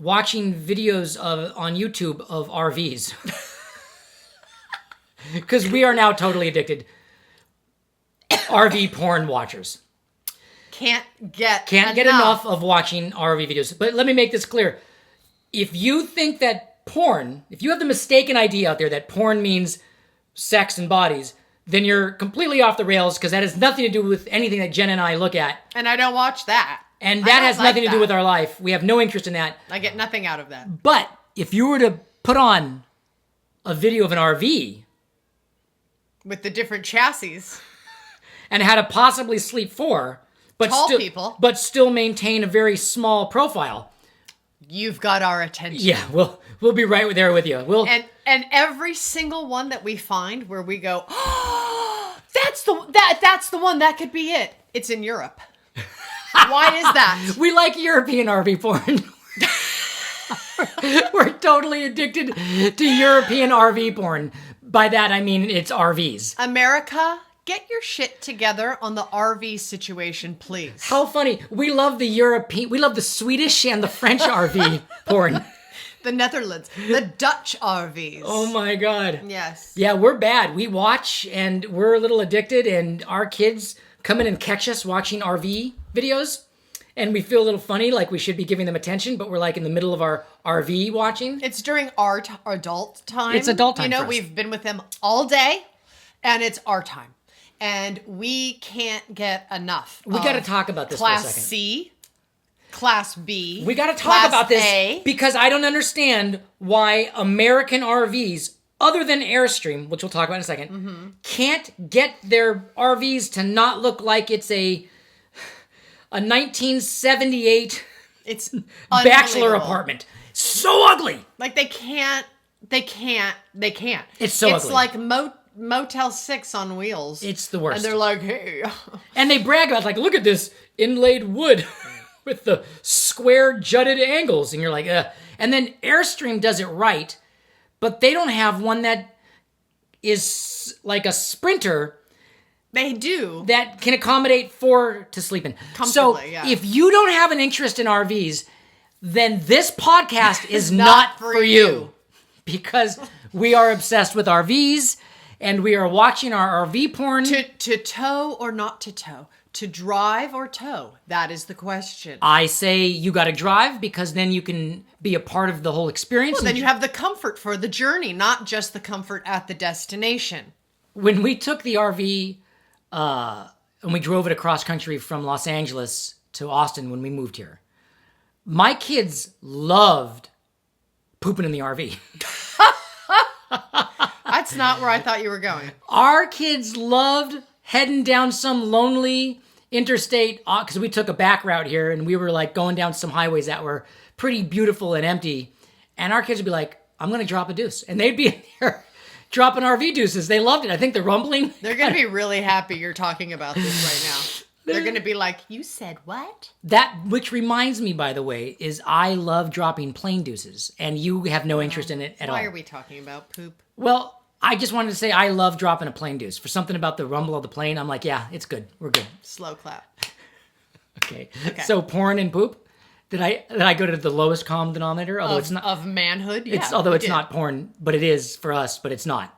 watching videos on YouTube of RVs. Because we are now totally addicted. RV porn watchers. Can't get enough of watching RV videos. But let me make this clear. If you think that porn, if you have the mistaken idea out there that porn means sex and bodies, then you're completely off the rails, because that has nothing to do with anything that Jenna and I look at. And I don't watch that. And that has nothing to do with our life. We have no interest in that. I get nothing out of that. But if you were to put on a video of an RV... with the different chassis... and how to possibly sleep 4... but still maintain a very small profile... you've got our attention. Yeah, we'll be right there with you. And every single one that we find where we go, oh, that's the one, that could be it. It's in Europe. Why is that? We like European RV porn. We're totally addicted to European RV porn. By that I mean it's RVs. America, get your shit together on the RV situation, please. How funny. We love the Swedish and the French RV porn. The Netherlands, the Dutch RVs. Oh my God. Yes. Yeah, we're bad. We watch and we're a little addicted, and our kids come in and catch us watching RV videos, and we feel a little funny, like we should be giving them attention, but we're like in the middle of our RV watching. It's during our adult time. It's adult time. You know, for us. We've been with them all day, and it's our time. And we can't get enough. We got to talk about this for a second. Class C, Class B. We got to talk about this A. because I don't understand why American RVs, other than Airstream, which we'll talk about in a second, can't get their RVs to not look like it's a 1978 bachelor apartment. So ugly. Like they can't. It's so ugly. It's like Motel 6 on wheels. It's the worst. And they're like, hey. And they brag about, like, look at this inlaid wood with the square jutted angles. And you're like, ugh. And then Airstream does it right, but they don't have one that is like a Sprinter. They do. That can accommodate 4 to sleep in. So if you don't have an interest in RVs, then this podcast is not for you. Because we are obsessed with RVs, and we are watching our RV porn. To tow or not to tow? To drive or tow? That is the question. I say you got to drive, because then you can be a part of the whole experience. Well, then you have the comfort for the journey, not just the comfort at the destination. When we took the RV and we drove it across country from Los Angeles to Austin when we moved here, my kids loved pooping in the RV. That's not where I thought you were going. Our kids loved heading down some lonely interstate, because we took a back route here, and we were like going down some highways that were pretty beautiful and empty. And our kids would be like, I'm going to drop a deuce. And they'd be in there dropping RV deuces. They loved it. I think the rumbling. They're going to be really happy you're talking about this right now. They're going to be like, you said what? That, which reminds me, by the way, is I love dropping plane deuces, and you have no interest in it at all. Why are we talking about poop? Well, I just wanted to say I love dropping a plane deuce. For something about the rumble of the plane, I'm like, yeah, it's good. We're good. Slow clap. Okay. So porn and poop? Did I go to the lowest common denominator? Although it's not of manhood. Yeah, although it's not porn, but it is for us. But it's not.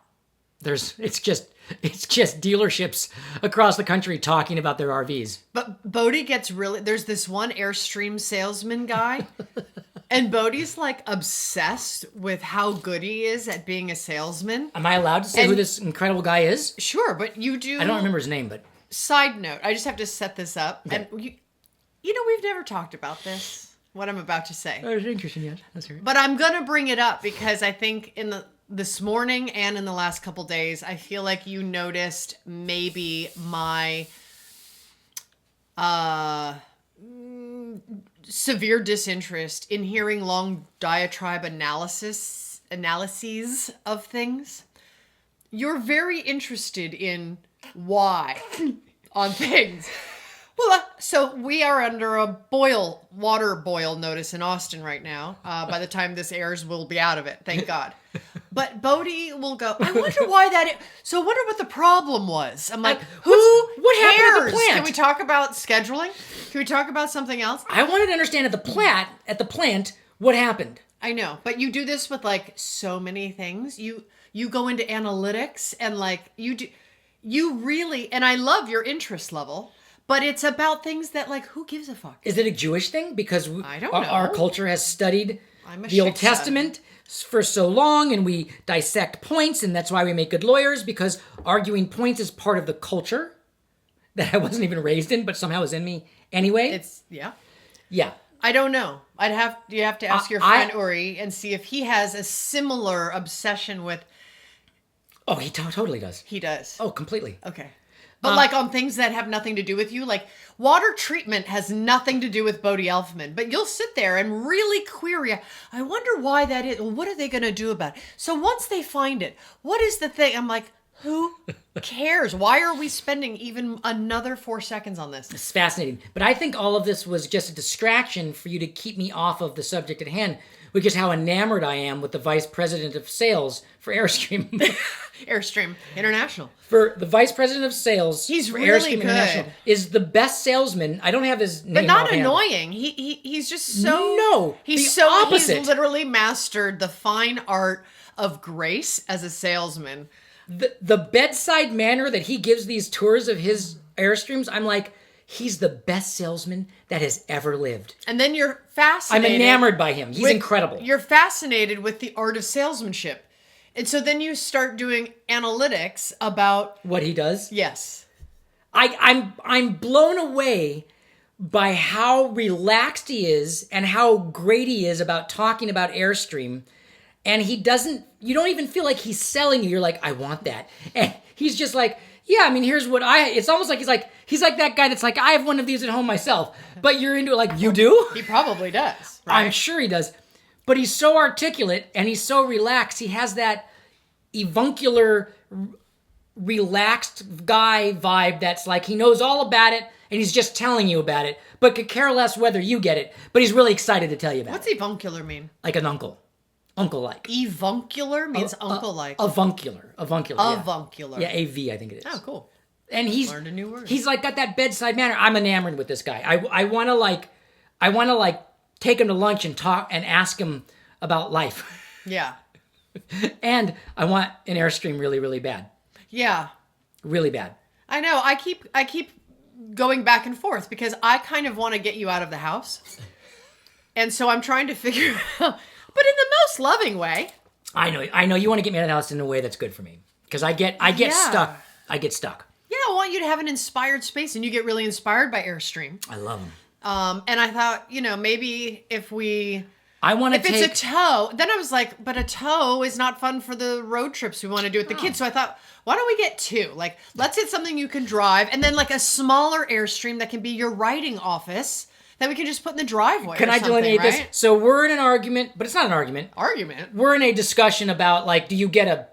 It's just dealerships across the country talking about their RVs. But Bodhi gets really... There's this one Airstream salesman guy, and Bodhi's like obsessed with how good he is at being a salesman. Am I allowed to say who this incredible guy is? Sure, but you do... I don't remember his name, but... Side note, I just have to set this up. Okay. And you know, we've never talked about this, what I'm about to say. Oh, it's interesting, yes. That's right. But I'm going to bring it up because I think this morning and in the last couple days, I feel like you noticed maybe my severe disinterest in hearing long diatribe analyses of things. You're very interested in why on things. Well, so we are under a water boil notice in Austin right now. By the time this airs, we'll be out of it. Thank God. But Bodhi will go, I wonder why that is. So I wonder what the problem was. I'm like, what happened at the plant? Can we talk about scheduling? Can we talk about something else? I wanted to understand at the plant, What happened? I know, but you do this with like so many things. You go into analytics and like you really, and I love your interest level, but it's about things that like, who gives a fuck? Is it a Jewish thing? Because I don't our know. culture has studied I'm a the Old shiksa. Testament for so long, and we dissect points, and that's why we make good lawyers, because arguing points is part of the culture that I wasn't even raised in, but somehow is in me anyway. Yeah. Yeah. I don't know. You have to ask your friend Uri and see if he has a similar obsession with. Oh, he totally does. He does. Oh, completely. Okay. But like on things that have nothing to do with you, like water treatment has nothing to do with Bodhi Elfman, but you'll sit there and really query, I wonder why that is. What are they going to do about it? So once they find it, what is the thing? I'm like, who cares? Why are we spending even another 4 seconds on this? It's fascinating. But I think all of this was just a distraction for you to keep me off of the subject at hand, which is how enamored I am with the vice president of sales for Airstream. Airstream International. For the vice president of sales, He's for really Airstream good. International, is the best salesman. I don't have his name, But not offhand. annoying. He's just so No, He's the opposite. He's literally mastered the fine art of grace as a salesman. The bedside manner that he gives these tours of his Airstreams, I'm like, he's the best salesman that has ever lived. And then you're I'm fascinated. enamored by him. He's with- incredible. You're fascinated with the art of salesmanship. And so then you start doing analytics about What he does. yes. I'm blown away by how relaxed he is and how great he is about talking about Airstream. And he doesn't, you don't even feel like he's selling you. You're like, I want that. And he's just like, yeah, I mean, here's what it's almost like he's like that guy that's like, I have one of these at home myself. But you're into it like, you do? He probably does. Right? I'm sure he does. But he's so articulate and he's so relaxed. He has that avuncular, relaxed guy vibe that's like he knows all about it and he's just telling you about it, but could care less whether you get it. But he's really excited to tell you about What's it. avuncular mean? Like an uncle. Uncle-like. Avuncular means uncle-like. Avuncular. Yeah. Avuncular. Yeah, A-V, I think it is. Oh, cool. And Learned a new word. He's like got that bedside manner. I'm enamored with this guy. I want to take him to lunch and talk and ask him about life. Yeah. And I want an Airstream really, really bad. Yeah. Really bad. I know. I keep going back and forth because I kind of want to get you out of the house. And so I'm trying to figure out, but in the most loving way. I know you want to get me out of the house in a way that's good for me. Because I get Yeah. stuck. I get stuck. Yeah, I want you to have an inspired space, and you get really inspired by Airstream. I love them. And I thought, maybe if If it's a tow, then I was like, but a tow is not fun for the road trips we want to do with the kids. So I thought, why don't we get two? Like, let's get something you can drive, and then like a smaller Airstream that can be your writing office that we can just put in the driveway. Can I delineate this? So we're in an argument, but it's not an argument. We're in a discussion about like, do you get an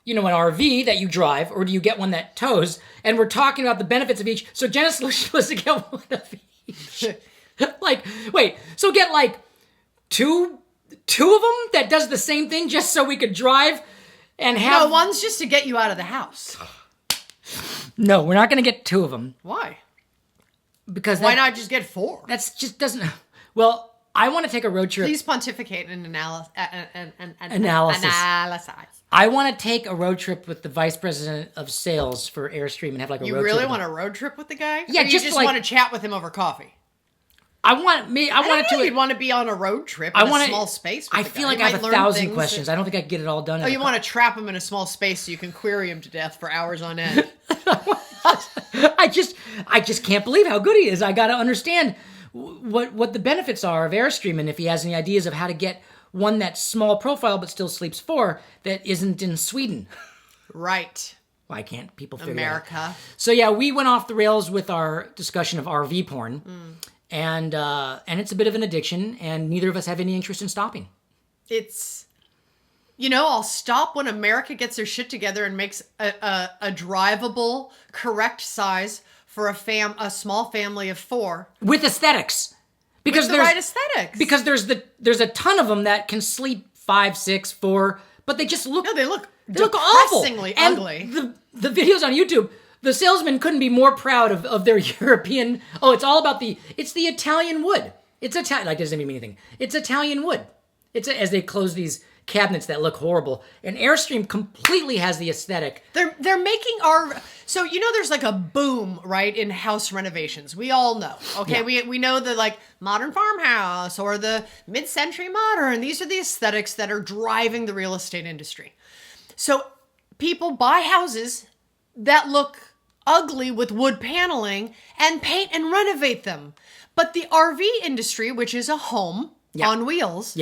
RV that you drive, or do you get one that tows? And we're talking about the benefits of each. So Jenna's solution was to get one of each. So get like two of them that does the same thing, just so we could drive and have. No, one's just to get you out of the house. No, we're not going to get two of them. Why? Because why not just get four? That's just doesn't. Well, I want to take a road trip. Please pontificate and analyze. I want to take a road trip with the vice president of sales for Airstream and have like a road trip. You really want a road trip with the guy? Yeah, or you just want to chat with him over coffee. I wanted to. You'd want to be on a road trip in a small space. With I the feel guy. like I have 1,000 questions. I don't think I can get it all done. Oh, you want to trap him in a small space so you can query him to death for hours on end. I just can't believe how good he is. I got to understand what the benefits are of Airstream, and if he has any ideas of how to get one that's small profile but still sleeps 4 that isn't in Sweden. Right. Why can't people figure America. that out? So yeah, we went off the rails with our discussion of RV porn. And it's a bit of an addiction, and neither of us have any interest in stopping. It's, I'll stop when America gets their shit together and makes a drivable, correct size for a small family of 4 with aesthetics. Because with the right aesthetics. Because there's a ton of them that can sleep 5, 6, 4, but they just look. No, they look awful. Depressingly ugly. And the videos on YouTube. The salesman couldn't be more proud of their European. Oh, it's all about it's the Italian wood. It's Italian. Like, doesn't mean anything. It's Italian wood. It's as they close these cabinets that look horrible. And Airstream completely has the aesthetic. They're making our so there's like a boom, right, in house renovations. We all know. Okay, we know the like modern farmhouse or the mid-century modern. These are the aesthetics that are driving the real estate industry. So people buy houses that look ugly with wood paneling and paint and renovate them. But the RV industry, which is a home on wheels,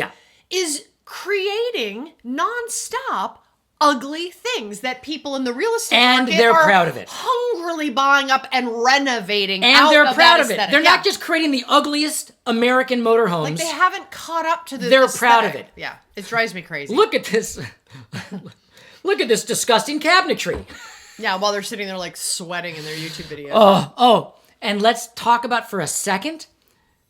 is creating nonstop ugly things that people in the real estate market they're are proud of it. hungrily buying up and renovating. And out they're of proud that of it. aesthetic. They're not just creating the ugliest American motorhomes. Like they haven't caught up to the They're aesthetic. proud of it. Yeah, it drives me crazy. Look at this. Look at this disgusting cabinetry. Yeah, while they're sitting there like sweating in their YouTube video. Oh, and let's talk about for a second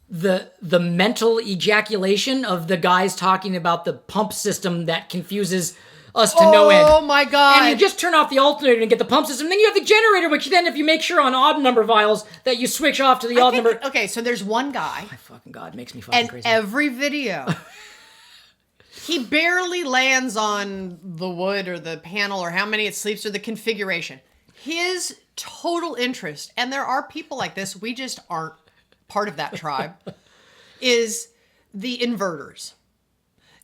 the mental ejaculation of the guys talking about the pump system that confuses us to no end. Oh my God. And you just turn off the alternator and get the pump system. Then you have the generator, which then if you make sure on odd number vials that you switch off to the odd number. Okay, so there's one guy. My fucking God, it makes me fucking And crazy. every video, he barely lands on the wood or the panel or how many it sleeps or the configuration. His total interest, and there are people like this, we just aren't part of that tribe, is the inverters.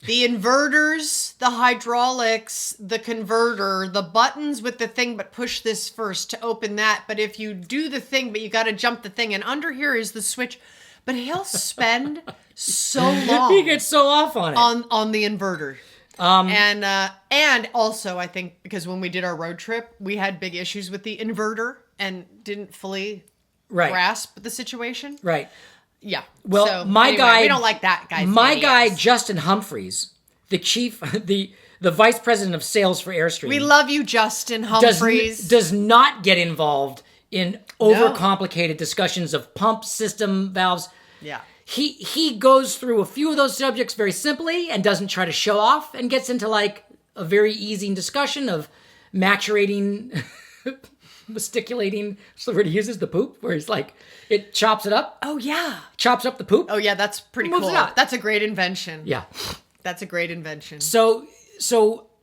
The inverters, the hydraulics, the converter, the buttons with the thing, but push this first to open that. But if you do the thing, but you got to jump the thing, and under here is the switch. But he'll spend so long. He gets so off on it. On the inverter. And also, I think, because when we did our road trip, we had big issues with the inverter and didn't fully grasp the situation. Right. Yeah. Well, so, my anyway, guy, we don't like that guy. My guy, Justin Humphreys, the chief, the vice president of sales for Airstream. We love you, Justin Humphreys. Does not get involved in overcomplicated discussions of pump system valves. Yeah. He goes through a few of those subjects very simply and doesn't try to show off and gets into like a very easy discussion of maturating, masticulating. What's the word he uses? The poop, where he's like, it chops it up. Oh, yeah. Chops up the poop. Oh, yeah, that's pretty Moves cool. it out. That's a great invention. Yeah. That's a great invention. So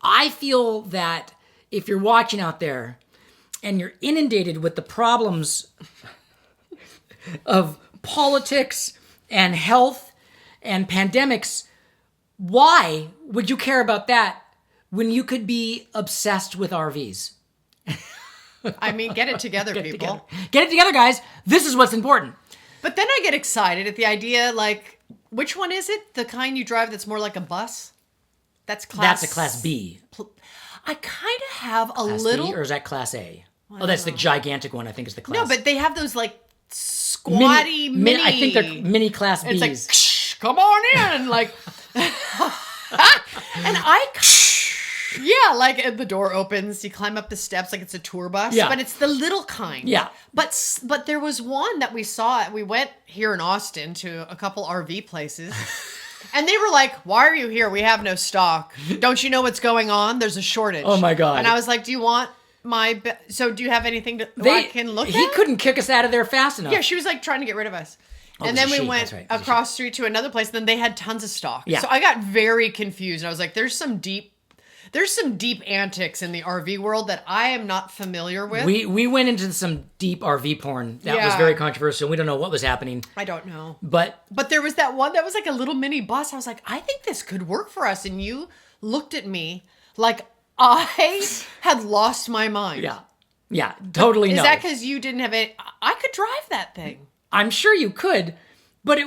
I feel that if you're watching out there and you're inundated with the problems of politics and health and pandemics, why would you care about that when you could be obsessed with RVs? I mean, get it together, Get it people. together. Get it together, guys. This is what's important. But then I get excited at the idea, like, which one is it? The kind you drive that's more like a bus? That's That's a Class B. I kind of have a Class little... B, or is that Class A? Oh, that's the gigantic one, I think is the Class. No, but they have those, like, squatty mini... I think they're mini Class Bs. It's like, Ksh, come on in, like... and I... Yeah, like the door opens, you climb up the steps like it's a tour bus, but it's the little kind. Yeah. But there was one that we saw, we went here in Austin to a couple RV places, and they were like, why are you here? We have no stock. Don't you know what's going on? There's a shortage. Oh my God. And I was like, do you want my... So do you have anything I can look at? He couldn't kick us out of there fast enough. Yeah, she was like trying to get rid of us. And it then was a we she. went That's right. It was a across the street to another place, and then they had tons of stock. Yeah. So I got very confused. I was like, there's some deep antics in the RV world that I am not familiar with. We went into some deep RV porn that was very controversial. We don't know what was happening. I don't know. But there was that one that was like a little mini bus. I was like, I think this could work for us. And you looked at me like I had lost my mind. Yeah, totally no. Is that because you didn't have it? I could drive that thing. I'm sure you could, but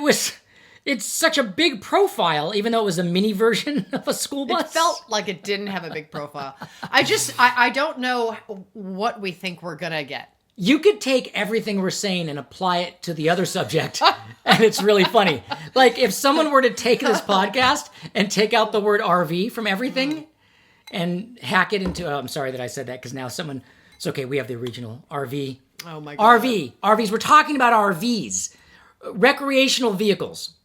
it's such a big profile, even though it was a mini version of a school bus. It felt like it didn't have a big profile. I don't know what we think we're going to get. You could take everything we're saying and apply it to the other subject, and it's really funny. Like, if someone were to take this podcast and take out the word RV from everything and hack it into... I'm sorry that I said that, because now someone... It's okay, we have the original RV. Oh my God. RVs. We're talking about RVs. Recreational vehicles.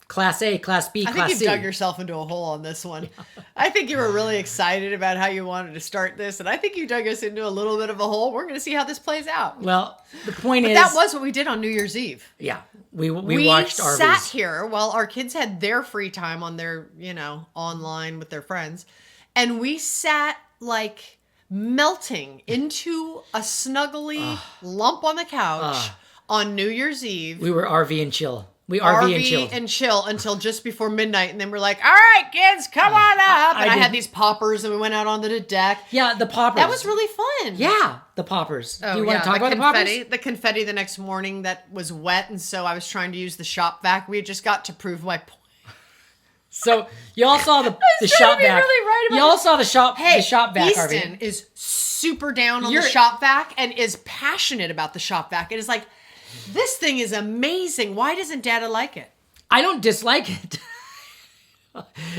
Class A, Class B, I Class think C. you dug yourself into a hole on this one. I think you were really excited about how you wanted to start this, and I think you dug us into a little bit of a hole. We're going to see how this plays out. Well, the point is... That was what we did on New Year's Eve. Yeah. We watched RVs. We sat here while our kids had their free time on their, online with their friends, and we sat like melting into a snuggly lump on the couch on New Year's Eve. We were RV and chill. We RV and chill until just before midnight, and then we're like, all right, kids, come on up. And I had these poppers, and we went out onto the deck. Yeah, the poppers. That was really fun. Yeah, the poppers. Oh, do you want to talk about confetti, the poppers? The confetti the next morning that was wet, and so I was trying to use the shop vac. We had just got to prove my point. So you all saw the shop vac. Really right you all saw the shop vac. Easton is super down on the shop vac and is passionate about the shop vac. It is like, this thing is amazing. Why doesn't Dada like it? I don't dislike it.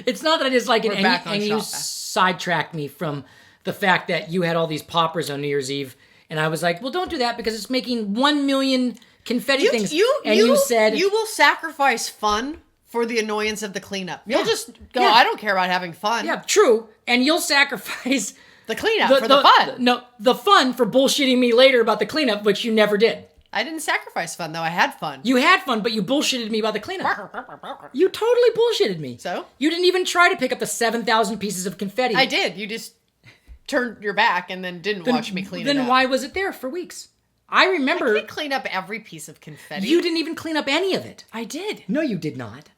It's not that I dislike it. And you sidetracked me from the fact that you had all these poppers on New Year's Eve. And I was like, well, don't do that because it's making 1 million confetti things. You said... You will sacrifice fun for the annoyance of the cleanup. You'll just go, Yeah. I don't care about having fun. Yeah, true. And you'll sacrifice... The cleanup for the fun. No, the fun for bullshitting me later about the cleanup, which you never did. I didn't sacrifice fun, though. I had fun. You had fun, but you bullshitted me about the cleanup. You totally bullshitted me. So? You didn't even try to pick up the 7,000 pieces of confetti. I did. You just turned your back and then didn't watch me clean it up. Then why was it there for weeks? I remember... I didn't clean up every piece of confetti. You didn't even clean up any of it. I did. No, you did not.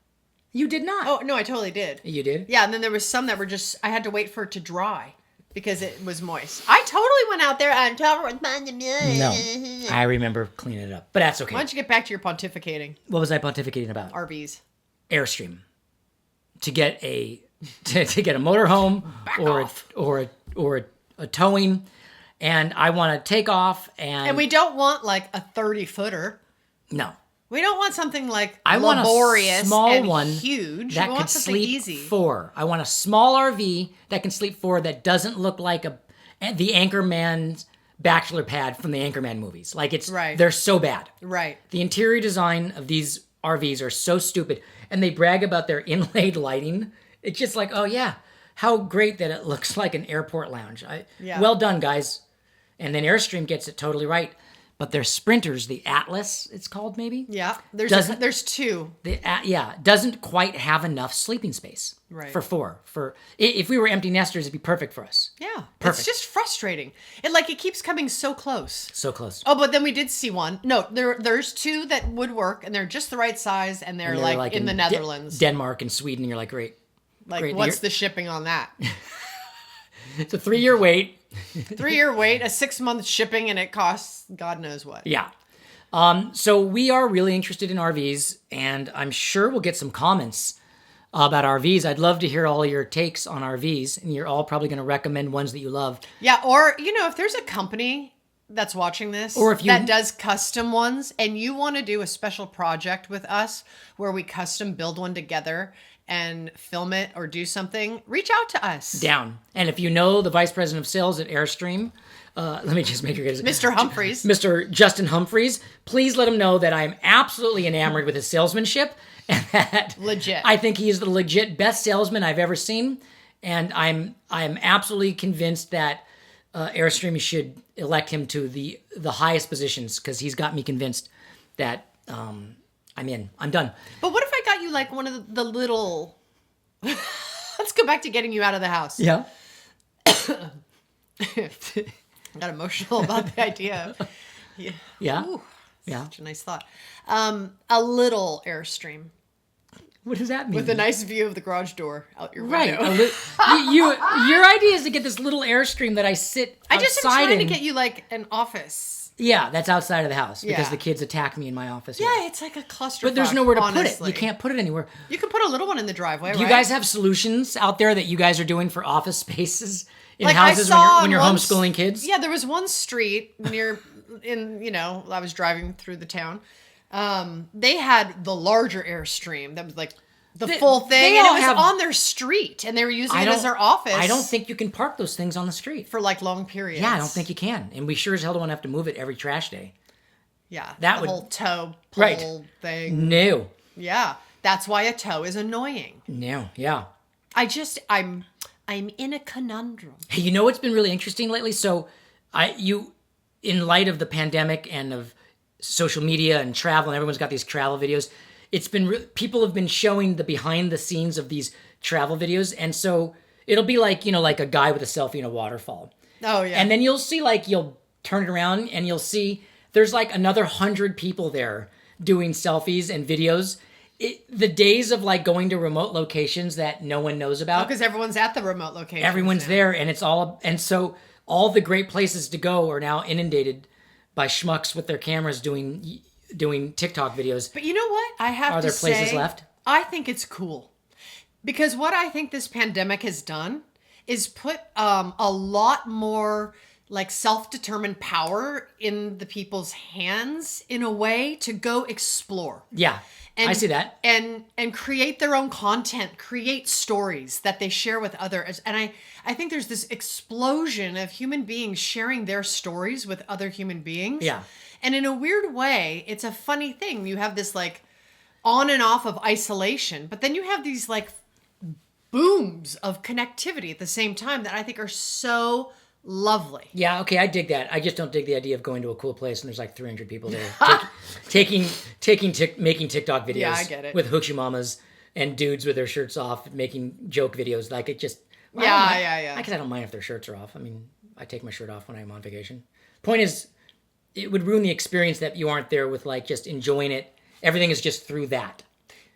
You did not. Oh, no, I totally did. You did? Yeah, and then there was some that were just... I had to wait for it to dry because it was moist. I totally went out there and No, I remember cleaning it up, but that's okay. Why don't you get back to your pontificating? What was I pontificating about? RVs. Airstream. To get a motorhome or a towing, and I want to take off and we don't want like a 30-footer. No. We don't want something like I laborious want a small and one huge. that we want could something sleep easy. 4. I want a small RV that can sleep 4 that doesn't look like the Anchorman's bachelor pad from the Anchorman movies. Like they're so bad. Right. The interior design of these RVs are so stupid, and they brag about their inlaid lighting. It's just like, oh yeah, how great that it looks like an airport lounge. Well done, guys. And then Airstream gets it totally right. But their sprinters, the Atlas, it's called maybe. Yeah, there's 2. Doesn't quite have enough sleeping space. Right. For 4. If we were empty nesters, it'd be perfect for us. Yeah, perfect. It's just frustrating. It keeps coming so close. So close. Oh, but then we did see one. No, there's 2 that would work, and they're just the right size, and they're like in the Netherlands, Denmark, and Sweden. And you're like, great. Like, what's the shipping on that? It's a 3-year wait. 3-year wait, a 6-month shipping, and it costs God knows what. Yeah. So we are really interested in RVs, and I'm sure we'll get some comments about RVs. I'd love to hear all your takes on RVs, and you're all probably going to recommend ones that you love. Yeah, or, if there's a company that's watching this that does custom ones, and you want to do a special project with us where we custom build one together and film it or do something, reach out to us. Down. And if you know the vice president of sales at Airstream, let me just make sure you guys... Mr. Humphreys. Mr. Justin Humphreys, please let him know that I'm absolutely enamored with his salesmanship, and that legit. I think he is the legit best salesman I've ever seen, and I'm absolutely convinced that Airstream should elect him to the highest positions, because he's got me convinced that I'm in. I'm done. But what if I got you like one of the little... Let's go back to getting you out of the house. Yeah. I got emotional about the idea. Yeah. Yeah. Ooh, yeah. Such a nice thought. A little Airstream. What does that mean? With a nice view of the garage door out your window. Right. Your idea is to get this little Airstream that I sit outside. I just am trying to get you like an office. Yeah, that's outside of the house because the kids attack me in my office. Yeah, here. It's like a cluster. But there's nowhere to put it. You can't put it anywhere. You can put a little one in the driveway, Do you guys have solutions out there that you guys are doing for office spaces in houses when you're homeschooling kids? Yeah, there was one street I was driving through the town. They had the larger Airstream that was like the full thing, and it was on their street, and they were using it as their office. I don't think you can park those things on the street for like long periods. Yeah, I don't think you can, and we sure as hell don't want to have to move it every trash day. Yeah, that whole tow pole thing. No. Yeah, That's why a toe is annoying. Yeah. I'm in a conundrum. Hey, you know what's been really interesting lately? So, in light of the pandemic and of social media and travel, and everyone's got these travel videos, it's been people have been showing the behind the scenes of these travel videos, and so it'll be like, like a guy with a selfie in a waterfall. Oh yeah. And then you'll see, you'll turn it around and you'll see there's like another 100 people there doing selfies and videos. The days of going to remote locations that no one knows about. Because everyone's at the remote location. Everyone's there, and so all the great places to go are now inundated by schmucks with their cameras doing TikTok videos. But you know what? Are there places left? I think it's cool. Because what I think this pandemic has done is put a lot more self-determined power in the people's hands in a way to go explore. Yeah. I see that. And create their own content, create stories that they share with others. And I think there's this explosion of human beings sharing their stories with other human beings. Yeah. And in a weird way, it's a funny thing. You have this on and off of isolation, but then you have these booms of connectivity at the same time that I think are so lovely. Yeah, okay, I dig that. I just don't dig the idea of going to a cool place and there's 300 people there making TikTok videos. Yeah, I get it. With hoochie mamas and dudes with their shirts off making joke videos. It just... Yeah. I guess I don't mind if their shirts are off. I mean, I take my shirt off when I'm on vacation. Point is, it would ruin the experience that you aren't there with just enjoying it. Everything is just through that.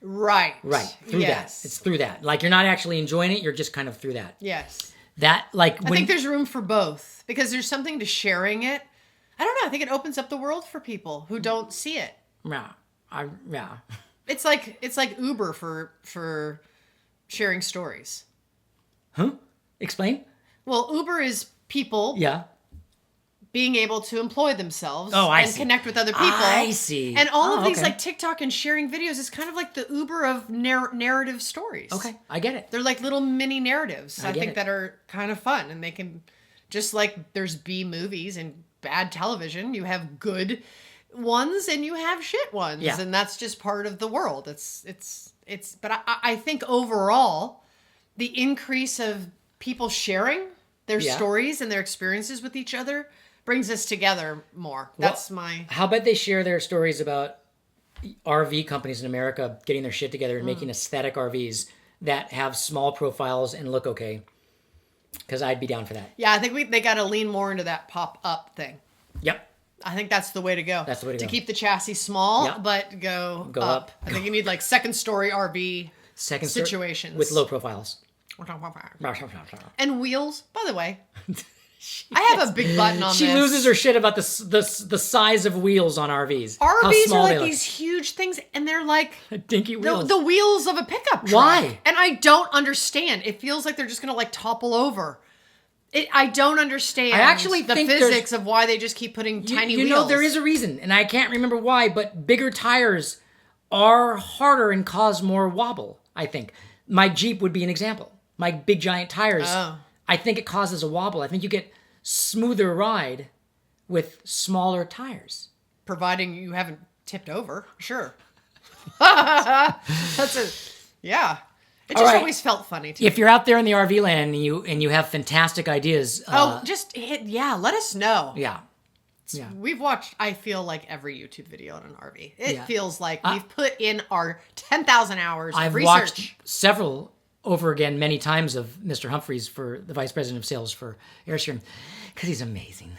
Right. Through that. It's through that. You're not actually enjoying it, you're just kind of through that. Yes. That, I think there's room for both because there's something to sharing it. I don't know. I think it opens up the world for people who don't see it. Yeah. Yeah. It's like Uber for sharing stories. Huh? Explain? Well, Uber is people being able to employ themselves and connect with other people. I see. And all of these TikTok and sharing videos is kind of like the Uber of narrative stories. Okay, I get it. They're like little mini narratives, I think, it. that are kind of fun. And they can, just like there's B movies and bad television, you have good ones and you have shit ones. Yeah. And that's just part of the world. But I think overall, the increase of people sharing their stories and their experiences with each other brings us together more. That's How about they share their stories about RV companies in America getting their shit together and making aesthetic RVs that have small profiles and look okay? Because I'd be down for that. Yeah, I think they got to lean more into that pop-up thing. Yep. I think that's the way to go. That's the way to go. To keep the chassis small, but go up. I think you need second story RV situations. With low profiles. And wheels, by the way. I have a big button on this. She loses her shit about the size of wheels on RVs. RVs are these huge things, and they're dinky wheels. The wheels of a pickup truck. Why? And I don't understand. It feels like they're just going to topple over. I don't understand. I actually the think physics of why they just keep putting tiny wheels. You know, there is a reason, and I can't remember why, but bigger tires are harder and cause more wobble, I think. My Jeep would be an example. My big giant tires, I think it causes a wobble. I think you get smoother ride with smaller tires. Providing you haven't tipped over, sure. That's yeah. It just always felt funny to me. If you're out there in the RV land and you have fantastic ideas, let us know. Yeah. We've watched, I feel like, every YouTube video on an RV. It feels like we've put in our 10,000 hours of research. I've watched several over again many times of Mr. Humphreys for the vice president of sales for Airstream because he's amazing.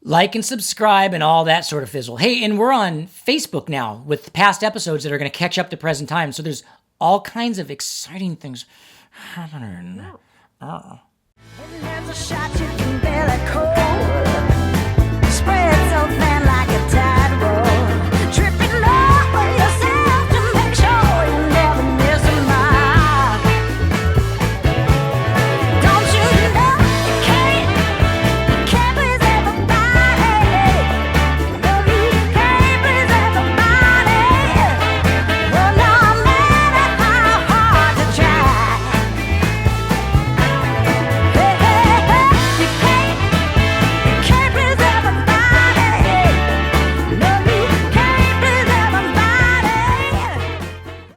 Like and subscribe and all that sort of fizzle. Hey, and we're on Facebook now with past episodes that are going to catch up to present time. So there's all kinds of exciting things happening. Every man's a shot you can